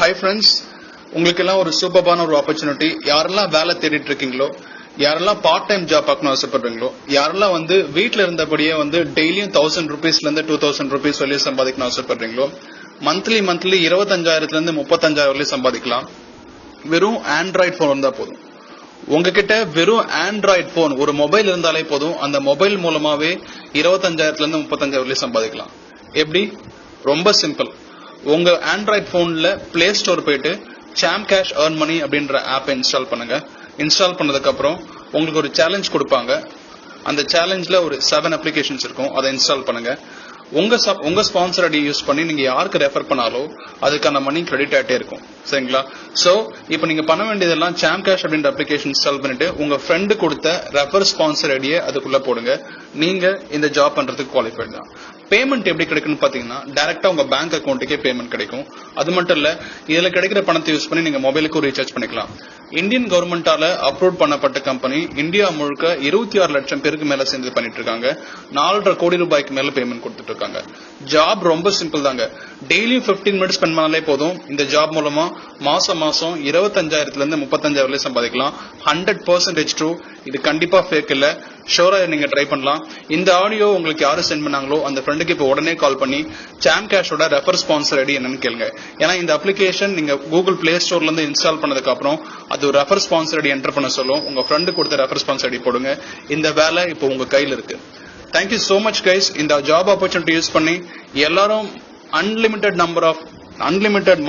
Hi friends, உங்களுக்கு எல்லாம் ஒரு சூப்பரான ஒரு ஆப்பர்ச்சுனிட்டி. யாரெல்லாம் வேலை தேடிட்டு இருக்கீங்களோ, யாரெல்லாம் பார்ட் டைம் ஜாப் பார்க்கணும் ஆசைப்படுறீங்களோ, யாரெல்லாம் வீட்டில் இருந்தபடியே டெய்லியும் 1000 rupeesல இருந்து 2000 rupees வெளியே சம்பாதிக்கணும் ஆசைப்படுறீங்களோ, மந்த்லி 25,000 இருந்து 35,000 வரையும் சம்பாதிக்கலாம். வெறும் ஆண்ட்ராய்டு போன் இருந்தா போதும். உங்ககிட்ட வெறும் ஆண்ட்ராய்டு போன், ஒரு மொபைல் இருந்தாலே போதும். அந்த மொபைல் மூலமாவே 25,000 இருந்து 35,000 வரையும் சம்பாதிக்கலாம். எப்படி? ரொம்ப சிம்பிள். உங்க ஆண்ட்ராய்டு போன்ல பிளே ஸ்டோர் போயிட்டு சாம் கேஷ் ஏர்ன் மணி அப்படின்ற ஆப்பை இன்ஸ்டால் பண்ணுங்க. இன்ஸ்டால் பண்ணதுக்கு அப்புறம் உங்களுக்கு ஒரு சேலஞ்ச் கொடுப்பாங்க. அந்த சேலஞ்ச்ல ஒரு 7 அப்ளிகேஷன்ஸ் இருக்கும். அதை இன்ஸ்டால் பண்ணுங்க. உங்க ஸ்பான்சர் ஐடி யூஸ் பண்ணி நீங்க யாருக்கு ரெஃபர் பண்ணாலோ அதுக்கான மணி கிரெடிட் ஆகிட்டே இருக்கும். சரிங்களா? சோ இப்போ நீங்க பண்ண வேண்டியதெல்லாம் சாம் கேஷ் அப்படின்ற அப்ளிகேஷன் இன்ஸ்டால் பண்ணிட்டு உங்க ஃப்ரெண்டு கொடுத்த ரெஃபர் ஸ்பான்சர் ஐடியை அதுக்குள்ள போடுங்க. நீங்க இந்த ஜாப் பண்றதுக்கு குவாலிஃபைட் தான். பேமெண்ட் எப்படி கிடைக்குன்னு பாத்தீங்கன்னா, டைரக்டா உங்க பேங்க் அக்கௌண்ட்டுக்கே பேமெண்ட் கிடைக்கும். அது மட்டும் இல்ல, இதுல கிடைக்கிற பணத்தை யூஸ் பண்ணி நீங்க மொபைலுக்கு ரீசார்ஜ் பண்ணிக்கலாம். இந்தியன் கவர்மெண்டால அப்ரூவ் பண்ணப்பட்ட கம்பெனி இந்தியா முழுக்க 26 லட்சம் பேருக்கு மேல சேர்ந்து பண்ணிட்டு இருக்காங்க. 4.5 கோடி ரூபாய்க்கு மேல பேமெண்ட் கொடுத்துட்டு இருக்காங்க. ஜாப் ரொம்ப சிம்பிள் தாங்க. டெய்லியும் 15 மினிட்ஸ் ஸ்பெண்ட் பண்ணாலே போதும். இந்த ஜாப் மூலமா மாசம் 25,000 இருந்து 35,000 வரை சம்பாதிக்கலாம். 100% ட்ரூ. இது கண்டிப்பா ஃபேக் இல்ல. ஷோரா நீங்க ட்ரை பண்ணலாம். இந்த ஆடியோ உங்களுக்கு யாரு சென்ட் பண்ணாங்களோ அந்த ஃப்ரெண்டுக்கு இப்போ உடனே கால் பண்ணி சாம் கேஷோட ரெஃபர் ஸ்பான்சர் ஐடி என்னன்னு கேளுங்க. ஏன்னா இந்த அப்ளிகேஷன் நீங்க கூகுள் பிளே ஸ்டோர்ல இருந்து இன்ஸ்டால் பண்ணதுக்கு அப்புறம் அது ரெஃபர் ஸ்பான்சர் ஐடி என்டர் பண்ண சொல்லும். உங்க ஃப்ரெண்டு கொடுத்த ரெஃபர் ஸ்பான்சர் ஐடி போடுங்க. இந்த வேலை இப்போ உங்க கையில் இருக்கு. Thank you so much guys. இந்த ஜாப் ஆப்பர்ச்சுனிட்டி யூஸ் பண்ணி எல்லாரும் அன்லிமிட்டெட்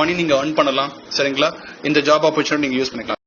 மணி நீங்க earn பண்ணலாம். சரிங்களா? இந்த ஜாப் ஆப்பர்ச்சுனிட்டி நீங்க யூஸ் பண்ணிக்கலாம்.